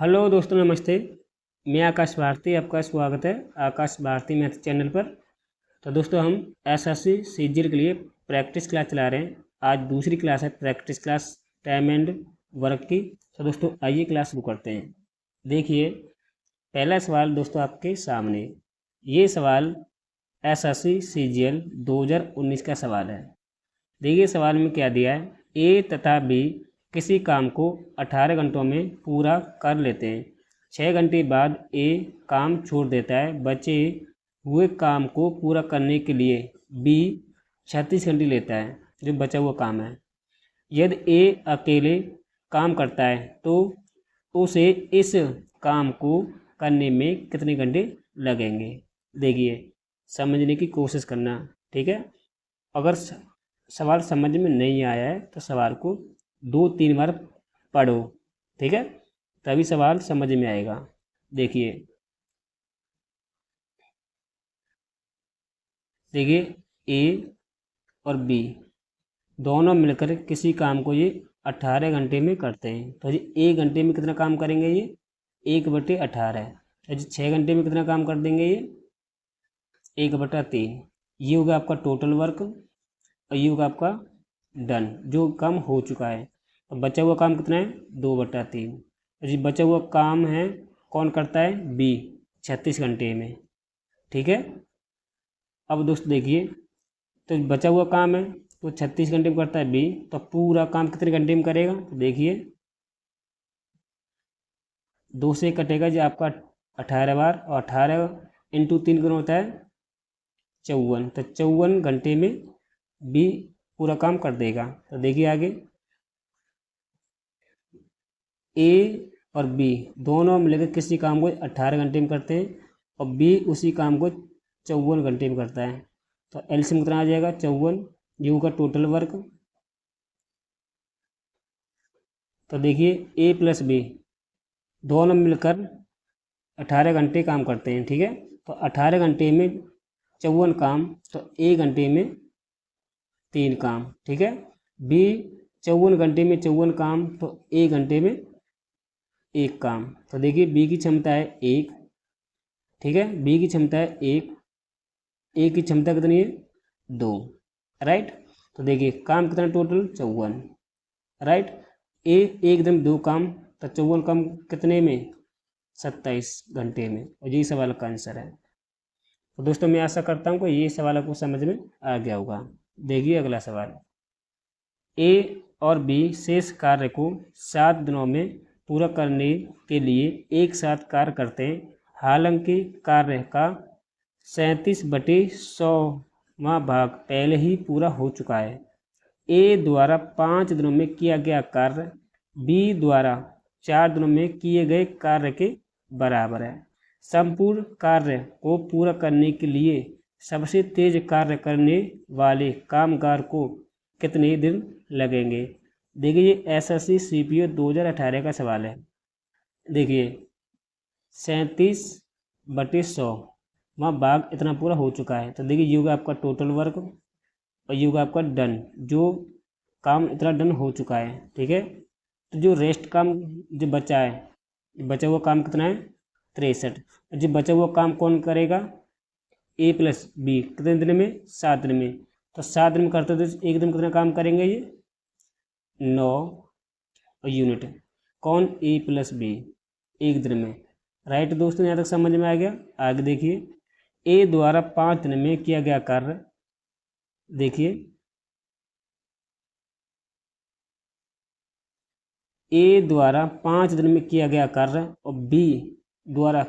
Hello दोस्तों, नमस्ते। मैं आकाश भारती, आपका स्वागत है आकाश भारती मैथ चैनल पर। तो दोस्तों, हम एसएससी सीजीएल के लिए प्रैक्टिस क्लास चला रहे हैं। आज दूसरी क्लास है practice class time and work की। तो दोस्तों, आइए क्लास शुरू करते हैं। देखिए, पहला सवाल दोस्तों आपके सामने। ये सवाल एसएससी सीजीएल 2019 का सवाल है। देखिए सवाल में क्या दिया है। ए तथा बी किसी काम को 18 घंटों में पूरा कर लेते हैं। 6 घंटे बाद ए काम छोड़ देता है। बचे हुए काम को पूरा करने के लिए बी 36 घंटे लेता है, जो बचा हुआ काम है। यदि ए अकेले काम करता है तो उसे इस काम को करने में कितने घंटे लगेंगे। देखिए, समझने की कोशिश करना, ठीक है। अगर सवाल समझ में नहीं आया है तो सवाल को 2-3 बार पढ़ो, ठीक है, तभी सवाल समझ में आएगा। देखिए ए और बी दोनों मिलकर किसी काम को ये 18 घंटे में करते हैं। तो जी 1 घंटे में कितना काम करेंगे ये 1/18। तो जी 6 घंटे में कितना काम कर देंगे ये 1/3। ये होगा आपका टोटल वर्क और ये होगा आपका डन, जो काम हो चुका है। और बचा हुआ काम कितना है 2/3। जी बचा हुआ काम है कौन करता है बी 36 घंटे में, ठीक है। अब दोस्त देखिए, तो बचा हुआ काम है तो 36 घंटे में करता है बी, तो पूरा काम कितने घंटे में करेगा। तो देखिए 2 से कटेगा जी आपका 18 बार, और 18 × 3 कितना होता है 54। तो 54 घंटे में बी पूरा काम कर देगा। तो देखिए आगे ए और बी दोनों मिलकर किसी काम को 18 घंटे में करते हैं और बी उसी काम को 54 घंटे में करता है। तो एलसीएम कितना आ जाएगा 54, ये होगा टोटल वर्क। तो देखिए ए प्लस बी दोनों मिलकर 18 घंटे काम करते हैं, ठीक है। तो 18 घंटे में 54 काम, तो 1 घंटे में 3 काम, ठीक है। बी 54 घंटे में 54 काम, तो 1 घंटे में 1 काम। तो देखिए बी की क्षमता है 1, ठीक है। बी की क्षमता है 1, ए की क्षमता कितनी है 2, राइट। तो देखिए काम कितना टोटल 54, राइट। ए 1 दिन 2 काम, तो 54 काम कितने में 27 घंटे में, और यही सवाल का आंसर है। तो दोस्तों मैं आशा करता हूँ कि ये सवाल आपको समझ में आ गया होगा। देखिए अगला सवाल। ए और बी शेष कार्य को 7 दिनों में पूरा करने के लिए एक साथ कार्य करते हैं। हालांकि कार्य का 37/100वां भाग पहले ही पूरा हो चुका है। ए द्वारा 5 दिनों में किया गया कार्य बी द्वारा 4 दिनों में किए गए कार्य के बराबर है। संपूर्ण कार्य को पूरा करने के लिए सबसे तेज कार्य करने वाले कामगार को कितने दिन लगेंगे। देखिए ये एसएससी सीपीओ 2018 का सवाल है। देखिए 37/100 वहाँ भाग इतना पूरा हो चुका है। तो देखिए ये होगा आपका टोटल वर्क और ये होगा आपका डन, जो काम इतना डन हो चुका है, ठीक है। तो जो रेस्ट काम जो बचा है, बचा हुआ काम कितना है 63। जो बचा हुआ काम कौन करेगा ए प्लस बी कितने दिन में 7 दिन में। तो 7 दिन में करते तो 1 दिन कितना काम करेंगे ये 9 यूनिट। कौन ए प्लस बी 1 दिन में, राइट। दोस्तों यहाँ तक समझ में आ गया। आगे देखिए ए द्वारा 5 दिन में किया गया कार्य, देखिए ए द्वारा 5 दिन में किया गया कार्य और बी द्वारा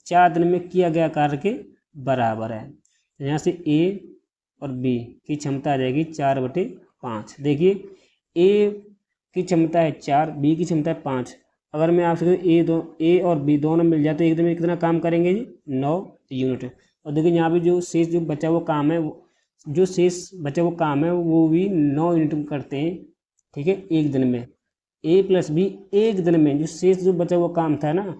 4 दिन में किया गया कार्य के बराबर है। यहाँ से ए और बी की क्षमता आ जाएगी 4/5। देखिए ए की क्षमता है 4, बी की क्षमता है 5। अगर मैं आपसे ए और बी दोनों मिल जाते एक दिन में कितना काम करेंगे जी 9 यूनिट। और देखिए यहाँ पे जो शेष जो बचा हुआ काम है जो शेष बचा हुआ काम है वो भी 9 यूनिट में करते हैं, ठीक है, 1 दिन में। ए प्लस बी 1 दिन में जो शेष जो बचा हुआ काम था ना,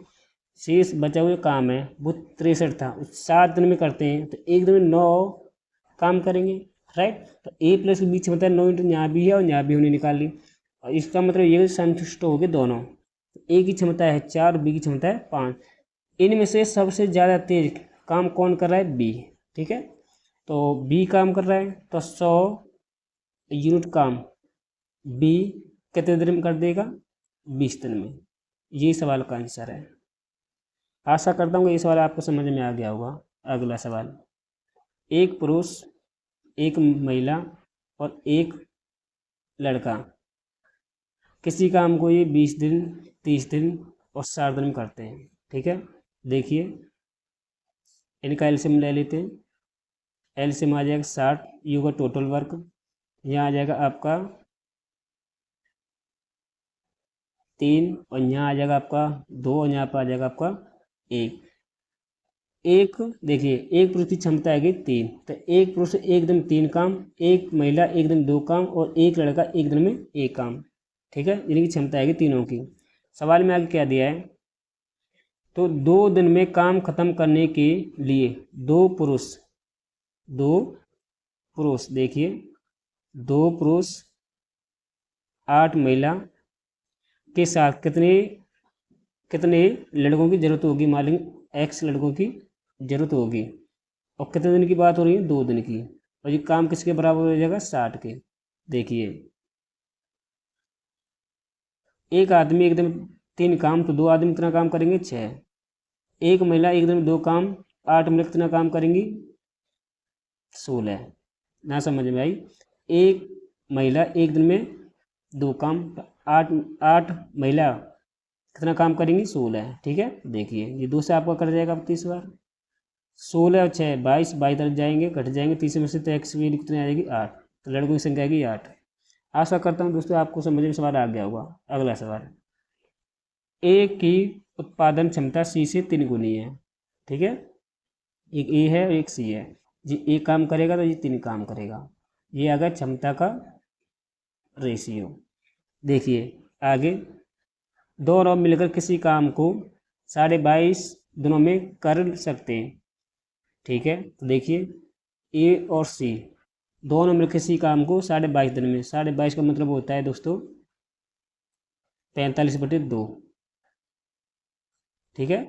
शेष बचा हुआ काम है वो 63 था, 7 दिन में करते हैं। तो 1 दिन में 9 काम करेंगे, राइट। तो ए प्लस के बीच में 9 यूनिट यहाँ भी है और यहाँ भी हमने निकाल ली। और इसका मतलब ये संतुष्ट हो गए दोनों, तो ए की क्षमता है 4, बी की क्षमता है 5। इनमें से सबसे ज़्यादा तेज काम कौन कर रहा है? बी। ठीक है, तो बी काम कर रहा है, तो 100 यूनिट काम बी कितने दिन में कर देगा? 20 दिन में। ये सवाल का आंसर है। आशा करता हूँ कि ये सवाल आपको समझ में आ गया होगा। अगला सवाल, एक पुरुष, एक महिला और एक लड़का किसी काम को ये 20 दिन, 30 दिन और 60 दिन में करते हैं। ठीक है, देखिए इनका एलसीएम ले लेते हैं। एलसीएम आ जाएगा 60, ये होगा टोटल वर्क। यहाँ आ जाएगा आपका 3 और यहाँ आ जाएगा आपका 2 और यहाँ पर आ जाएगा आपका 1। एक देखिए, एक पुरुष की क्षमता आएगी 3, तो एक पुरुष एक दिन 3 काम, एक महिला एक दिन 2 काम और एक लड़का एक दिन में 1 काम। ठीक है, इनकी क्षमता आएगी तीनों की। सवाल में आगे क्या दिया है? तो 2 दिन में काम खत्म करने के लिए दो पुरुष देखिए, 2 पुरुष 8 महिला के साथ कितने लड़कों की जरूरत होगी? मान लेंगे x लड़कों की जरूरत होगी। और कितने दिन की बात हो रही है? 2 दिन की। और ये काम किसके बराबर हो जाएगा? 60 के। देखिए, एक आदमी एक दिन 3 काम, तो 2 आदमी कितना काम करेंगे? 6। एक महिला एक दिन में 2 काम, 8 महिला कितना काम करेंगी? 16। ना समझ में आई? एक महिला एक दिन में 2 काम, 8 महिला कितना काम करेंगी? 16। ठीक है, देखिए ये 2 से आपका कट जाएगा अब 30 बार। 16 और 6 22, 22 तरफ जाएंगे, घट जाएंगे 30 में से, तो एक्स वैल्यू कितनी आ जाएगी? 8। तो लड़कों की संख्या आएगी 8। आशा करता हूँ दोस्तों आपको समझ में सवाल आ गया होगा। अगला सवाल, ए की उत्पादन क्षमता सी से 3 गुनी है। ठीक है, एक ए है और एक सी है। जी ए काम करेगा तो ये 3 काम करेगा। ये आ गया क्षमता का रेशियो। देखिए आगे, दोनों मिलकर किसी काम को 22.5 दिनों में कर सकते हैं। ठीक है, तो देखिए ए और सी दोनों मिलकर किसी काम को 22.5 दिन में, 22.5 का मतलब होता है दोस्तों 45/2। ठीक है,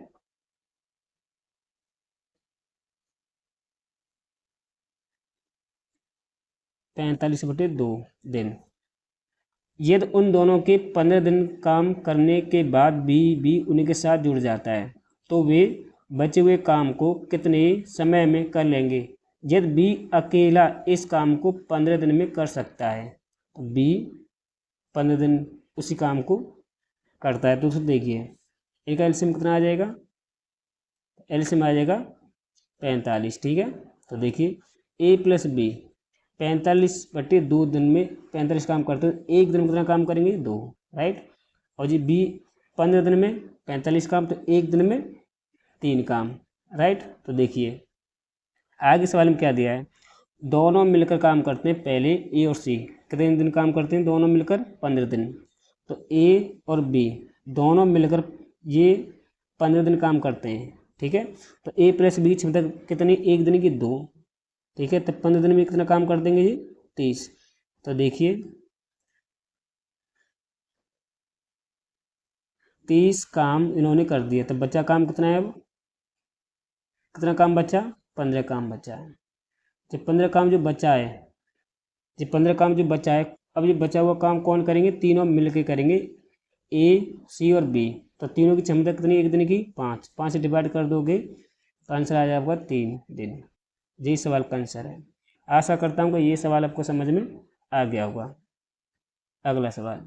पैंतालीस बटे दो दिन। यदि उन दोनों के 15 दिन काम करने के बाद भी उनके साथ जुड़ जाता है तो वे बचे हुए काम को कितने समय में कर लेंगे? यदि बी अकेला इस काम को 15 दिन में कर सकता है, तो बी 15 दिन उसी काम को करता है। तो देखिए इनका एलसीएम कितना आ जाएगा? एलसीएम आ जाएगा 45। ठीक है, तो देखिए ए प्लस बी 45/2 दिन में 45 काम करते हैं, एक दिन में कितना काम करेंगे? 2। राइट, और जी बी 15 दिन में 45 काम, तो एक दिन में 3 काम। राइट, तो देखिए आगे सवाल में क्या दिया है? दोनों मिलकर काम करते हैं, पहले ए और सी कितने दिन काम करते हैं? दोनों मिलकर 15 दिन। तो ए और बी दोनों मिलकर ये 15 दिन काम करते हैं। ठीक है, तो ए प्लस बी क्षमता कितनी? एक दिन की 2। ठीक है, तो 15 दिन में कितना काम कर देंगे? ये 30। तो देखिए 30 काम इन्होंने कर दिया, तो बचा काम कितना है? अब कितना काम बचा? 15 काम बचा है। जब 15 काम जो बचा है, जब 15 काम जो बचा है, अब ये बचा हुआ काम कौन करेंगे? तीनों मिलकर करेंगे, ए सी और बी। तो तीनों की क्षमता कितनी एक दिन की? 5। 5 से डिवाइड कर दोगे तो आंसर आ जाएगा 3 दिन। यही सवाल का आंसर है। आशा करता हूँ कि ये सवाल आपको समझ में आ गया होगा। अगला सवाल,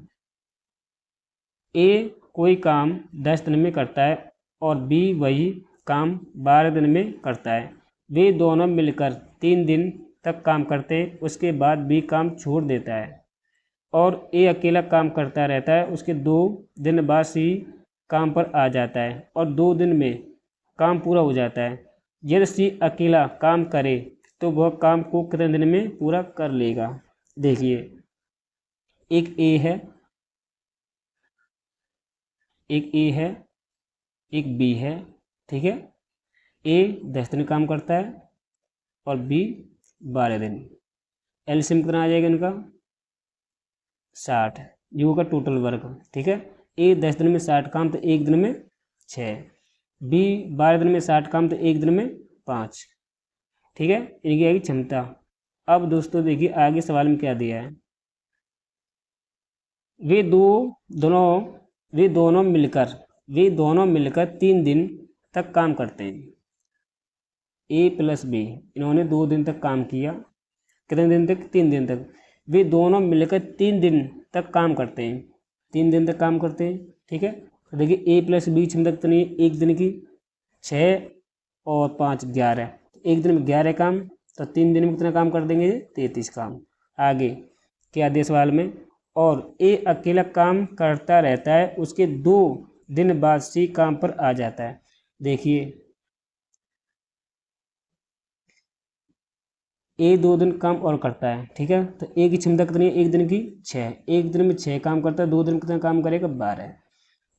ए कोई काम 10 दिन में करता है और बी वही काम 12 दिन में करता है। वे दोनों मिलकर 3 दिन तक काम करते हैं, उसके बाद बी काम छोड़ देता है और ए अकेला काम करता रहता है। उसके 2 दिन बाद सी काम पर आ जाता है और 2 दिन में काम पूरा हो जाता है। यदि सी अकेला काम करे तो वह काम को कितने दिन में पूरा कर लेगा? देखिए एक ए है, एक ए है, एक बी है। ठीक है, ए 10 दिन काम करता है और बी 12 दिन। एलसीएम कितना आ जाएगा इनका? 60। ये होगा टोटल वर्क। ठीक है, ए 10 दिन में 60 काम तो एक दिन में 6, बी 12 दिन में 60 काम तो एक दिन में 5। ठीक है, इनकी आएगी क्षमता। अब दोस्तों देखिए आगे सवाल में क्या दिया है, वे दोनों मिलकर 3 दिन तक काम करते हैं। ए प्लस बी, इन्होंने 2 दिन तक काम किया। कितने दिन तक? 3 दिन तक। वे दोनों मिलकर 3 दिन तक काम करते हैं। 3 दिन तक काम करते हैं। ठीक है, तो देखिए ए प्लस बी क्षमता कितनी है एक दिन की? 6 और 5 11। एक दिन में 11 काम, तो 3 दिन में कितना काम कर देंगे? 33 काम। आगे क्या दिया सवाल में, और ए अकेला काम करता रहता है, उसके 2 दिन बाद सी काम पर आ जाता है। देखिए ए 2 दिन काम और करता है। ठीक है, तो ए की क्षमता कितनी है एक दिन की? 6। एक दिन में 6 काम करता है, 2 दिन कितना काम करेगा? 12।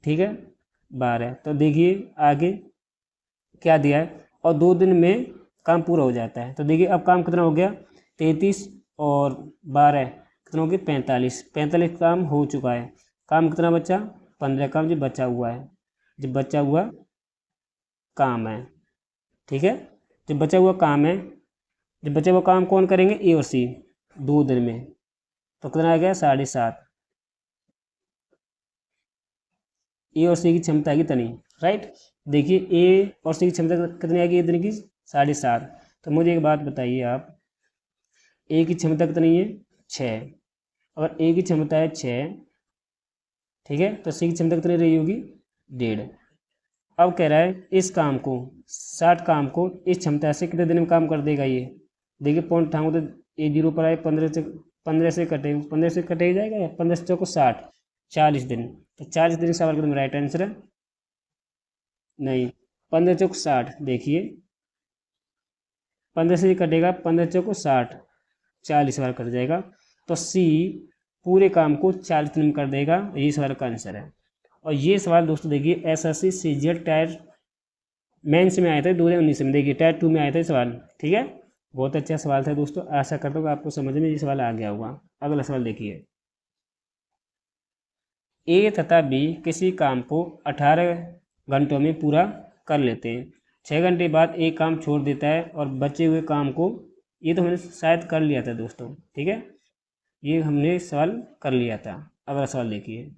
ठीक है, 12। तो देखिए आगे क्या दिया है, और 2 दिन में काम पूरा हो जाता है। तो देखिए अब काम कितना हो गया? 33 और 12 कितना हो गया? 45। 45 काम हो चुका है। काम कितना बचा? 15 काम जो बचा हुआ है, जो बचा हुआ काम है। ठीक है, जो बचा हुआ काम है, जब बचा हुआ काम कौन करेंगे? ए और सी 2 दिन में। तो कितना आ गया? 7.5। ए और सी की क्षमता आएगी इतनी। राइट, देखिए ए और सी की क्षमता कितनी आएगी एक दिन की? 7.5। तो मुझे एक बात बताइए आप, ए की क्षमता कितनी है? 6। अगर ए की क्षमता है 6, ठीक है, तो सी की क्षमता कितनी रही होगी? 1.5। अब कह रहा है इस काम को, 60 काम को इस क्षमता से कितने दिन में काम कर देगा ये? देखिए पॉइंट उठाऊंगा तो ए 0 पर आए, 15 से कटे, 15 से कटे जाएगा या 15 से चौको 60, 40 दिन। तो 40 दिन सवाल का राइट आंसर है नहीं, 15 चौक 60। देखिए 15 से कटेगा, 15 चौको 60, 40 सवाल कट जाएगा। तो सी पूरे काम को 40 दिन में कर देगा, यही सवाल का आंसर है। और ये सवाल दोस्तों देखिए एसएससी सीजीएल टायर मेंस में आया था 2019 में। देखिए टायर 2 में आया था सवाल। ठीक है, बहुत अच्छा सवाल था दोस्तों। आशा करता हूँ कि आपको समझ में ये सवाल आ गया होगा। अगला सवाल देखिए, ए तथा बी किसी काम को 18 घंटों में पूरा कर लेते हैं। 6 घंटे बाद एक काम छोड़ देता है और बचे हुए काम को, ये तो हमने शायद कर लिया था दोस्तों। ठीक है, ये हमने सवाल कर लिया था। अगला सवाल देखिए,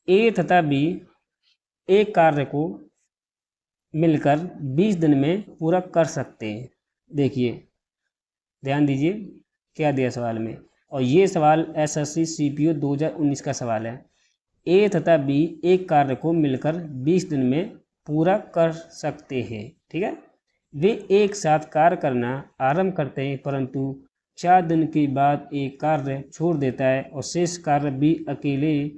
ए तथा बी एक कार्य को मिलकर 20 दिन में पूरा कर सकते हैं। देखिए ध्यान दीजिए क्या दिया सवाल में, और ये सवाल एसएससी सीपीओ 2019 का सवाल है। ए तथा बी एक कार्य को मिलकर 20 दिन में पूरा कर सकते हैं। ठीक है, वे एक साथ कार्य करना आरंभ करते हैं, परंतु 4 दिन के बाद एक कार्य छोड़ देता है और शेष कार्य बी अकेले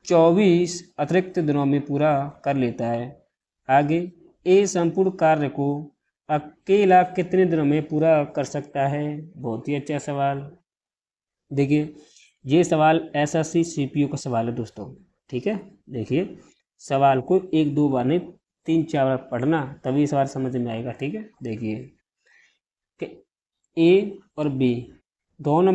24 अतिरिक्त दिनों में पूरा कर लेता है। आगे ए संपूर्ण कार्य को अकेला कितने दिनों में पूरा कर सकता है? बहुत ही अच्छा सवाल। देखिए ये सवाल एसएससी सीपीओ का सवाल है दोस्तों। ठीक है, देखिए सवाल को 1-2 बार नहीं 3-4 बार पढ़ना, तभी सवाल समझ में आएगा। ठीक है, देखिए कि ए और बी दोनों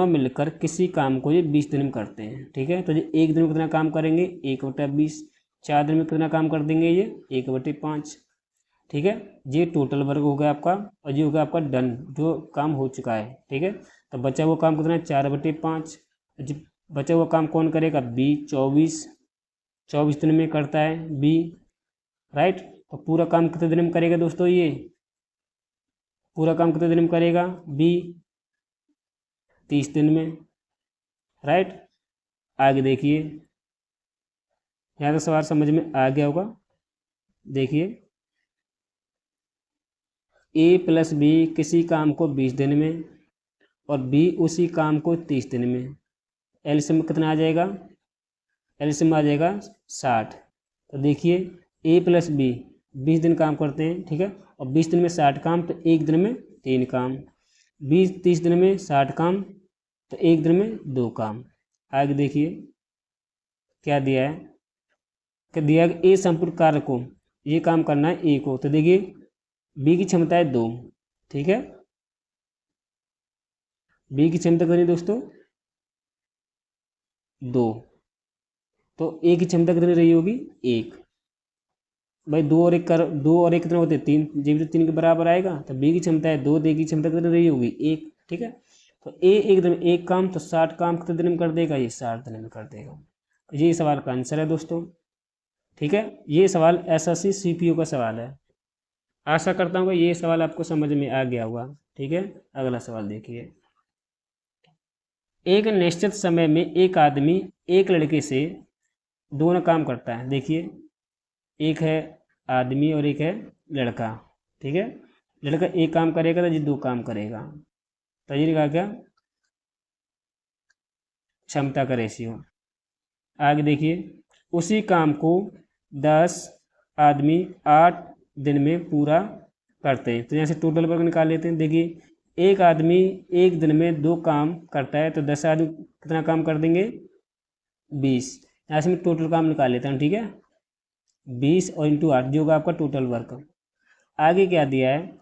मिलकर किसी काम को ये 20 दिन में करते हैं। ठीक है, तो ये एक दिन में कितना काम करेंगे? 1/20। 4 दिन में कितना काम कर देंगे? ये 1/5। ठीक है, ये टोटल वर्क हो गया आपका, और ये हो गया आपका डन, जो काम हो चुका है। ठीक है, तो बचा हुआ काम कितना है? 4/5। बचा हुआ काम कौन करेगा? बी 24 दिन में करता है बी। राइट, तो पूरा काम कितने दिन में करेगा दोस्तों? ये पूरा काम कितने दिन में करेगा? बी 30 दिन में। राइट, आगे देखिए, यहाँ तो सवाल समझ में आ गया होगा। देखिए ए प्लस बी किसी काम को 20 दिन में और बी उसी काम को 30 दिन में। एलसीएम कितना आ जाएगा? एलसीएम आ जाएगा 60। तो देखिए ए प्लस बी 20 दिन काम करते हैं। ठीक है, और 20 दिन में 60 काम, तो एक दिन में 3 काम। 30 दिन में 60 काम, तो एक दिन में 2 काम। आगे देखिए क्या दिया है, कि दिया है ए संपूर्ण कार्य को, ये काम करना है ए को। तो देखिए बी की क्षमता है 2। ठीक है, बी की क्षमता करिए दोस्तों 2, तो ए की क्षमता कितनी रही होगी 1। भाई 2 और 1 कितना होते हैं 3, जब तो 3 के बराबर आएगा। तो बी की क्षमता है 2, तो ए की क्षमता कितनी रही होगी 1। ठीक है, तो ए एक दिन में 1 काम, तो 60 काम कितने दिन में कर देगा, ये 60 दिन में कर देगा। ये सवाल का आंसर है दोस्तों। ठीक है, ये सवाल एसएससी सीपीयू का सवाल है। आशा करता हूँ कि ये सवाल आपको समझ में आ गया होगा। ठीक है, अगला सवाल देखिए। एक निश्चित समय में एक आदमी एक लड़के से दोनों काम करता है। देखिए, एक है आदमी और एक है लड़का। ठीक है, लड़का एक काम करेगा तो ये 2 काम करेगा। तो ये लिखा क्या, क्षमता का रेशियो। आगे देखिए, उसी काम को 10 आदमी 8 दिन में पूरा करते हैं। तो यहाँ से टोटल वर्क निकाल लेते हैं। देखिए, एक आदमी एक दिन में 2 काम करता है, तो 10 आदमी कितना काम कर देंगे 20। यहाँ से मैं टोटल काम निकाल लेता हूँ। ठीक है, 20 और इंटू 8 जो होगा आपका टोटल वर्क। आगे क्या दिया है,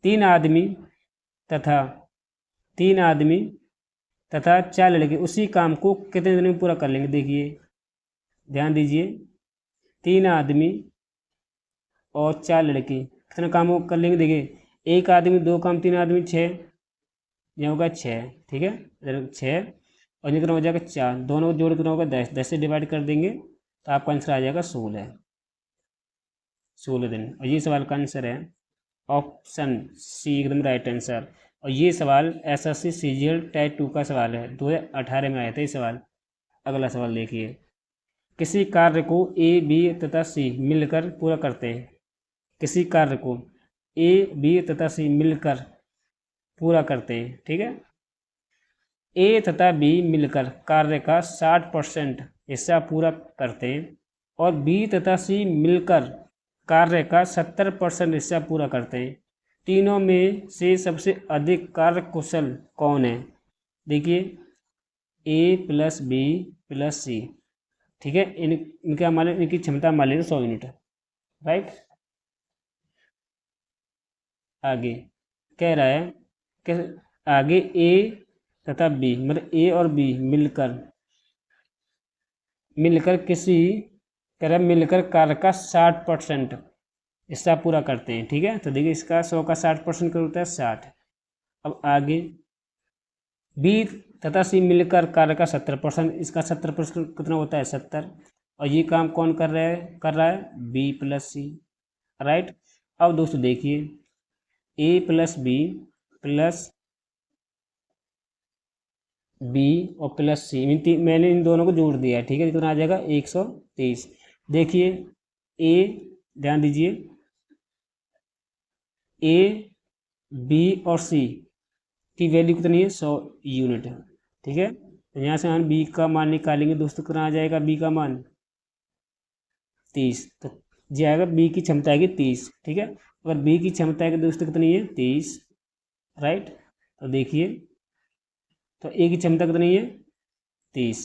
3 आदमी तथा 4 लड़के उसी काम को कितने दिन में पूरा कर लेंगे। देखिए ध्यान दीजिए, 3 आदमी और 4 लड़के कितना काम कर लेंगे। देखिए, एक आदमी 2 काम, 3 आदमी 6, यह होगा 6। ठीक है, 6 और ये कितना हो जाएगा 4, दोनों को जोड़ कितना होगा 10, 10 से डिवाइड कर देंगे तो आपका आंसर आ जाएगा 16 दिन। और ये सवाल का आंसर है ऑप्शन सी, एकदम राइट आंसर। और ये सवाल एसएससी सीजीएल टाइप 2 का सवाल है, 2018 में आया था ये सवाल। अगला सवाल देखिए, किसी कार्य को ए बी तथा सी मिलकर पूरा करते हैं। किसी कार्य को ए बी तथा सी मिलकर पूरा करते हैं। ठीक है, ए तथा बी मिलकर कार्य का 60% हिस्सा पूरा करते हैं और बी तथा सी मिलकर कार्य का 70% हिस्सा पूरा करते हैं। तीनों में से सबसे अधिक कार्य कुशल कौन है। देखिए, ए प्लस बी प्लस सी। ठीक है, इनका मान इनकी क्षमता मान लीजिए 100 यूनिट। राइट, आगे कह रहा है कि आगे ए तथा बी, मतलब ए और बी मिलकर किसी तरह मिलकर कार्य का 60% हिस्सा पूरा करते हैं। ठीक है, तो देखिए इसका 100 का 60% क्या होता है 60। अब आगे बी तथा सी मिलकर कार्य का 70%, इसका 70% कितना होता है 70। और ये काम कौन कर रहा है बी प्लस सी। राइट, अब दोस्तों देखिए, ए प्लस बी प्लस बी और प्लस सी, मैंने इन दोनों को जोड़ दिया है। ठीक है, कितना आ जाएगा 130। देखिए ए, ध्यान दीजिए, ए बी और सी की वैल्यू कितनी है 100 यूनिट है। ठीक है, तो यहाँ से हम बी का मान निकालेंगे दोस्तों, कितना आ जाएगा बी का मान 30। तो जाएगा बी की क्षमता आएगी 30। ठीक है, अगर बी की क्षमता है दोस्तों कितनी है 30। राइट, तो देखिए, तो ए की क्षमता कितनी है 30,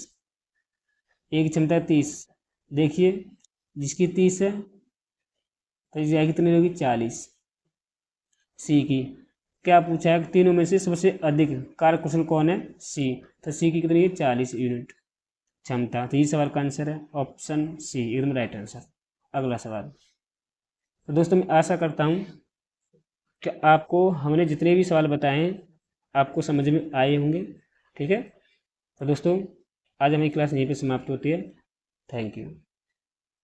ए की क्षमता है 30। देखिए, जिसकी 30 है तो ये जाएगी कितनी होगी 40। सी की क्या पूछा है, तीनों में से सबसे अधिक कार्यकुशल कौन है सी। तो सी की कितनी है 40 यूनिट क्षमता। तो ये सवाल का आंसर है ऑप्शन सी, एकदम राइट आंसर। अगला सवाल, तो दोस्तों मैं आशा करता हूँ कि आपको हमने जितने भी सवाल बताए हैं आपको समझ में आए होंगे। ठीक है, तो दोस्तों आज हमारी क्लास यहीं पे समाप्त होती है। Thank you.